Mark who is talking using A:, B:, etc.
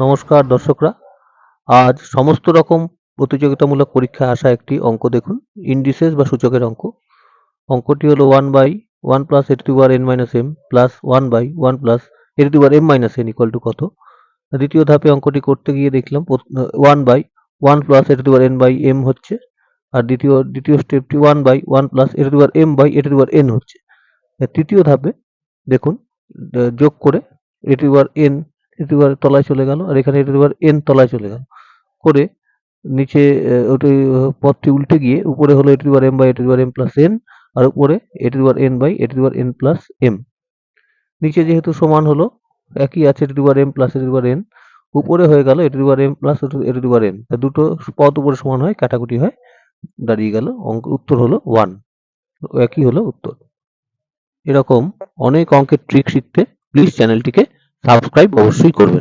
A: নমস্কার দর্শকরা, আজ সমস্ত রকম প্রতিযোগিতামূলক পরীক্ষায় আসা একটি অঙ্ক দেখুন। ইন্ডিসেস বা সূচকের অঙ্ক। অঙ্কটি হলো 1/1 plus A to the power n minus m plus 1/1 plus A to the power m minus n equal to কত। দ্বিতীয় ধাপে অঙ্কটি করতে গিয়ে দেখলাম 1/1 plus A to the power n by m হচ্ছে, আর দ্বিতীয় স্টেপটি 1/1 plus A to the power m by A to the power n হচ্ছে। তৃতীয় ধাপে দেখুন যোগ করে A to the power n A to the পাওয়ার তলায় চলে গেল, আর এখানে এ টু দি পাওয়ার n তলায় চলে গেল করে নিচে ওটি পদটি উল্টে গিয়ে উপরে হলো A to the power m by A to the power m plus n, আর উপরে A to the power n by A to the power n plus m। নিচে যেহেতু সমান হলো একই আছে A to the power m plus A to the power n, উপরে হয়ে গেল A to the power m plus A to the power n। দুটো পদ উপরে সমান হয়, কাটাকুটি হয়, দাঁড়িয়ে গেল উত্তর হলো 1। একই হলো উত্তর। এরকম অনেক অঙ্কের ট্রিক শিখতে প্লিজ চ্যানেলটিকে সাবস্ক্রাইব অবশ্যই করবেন।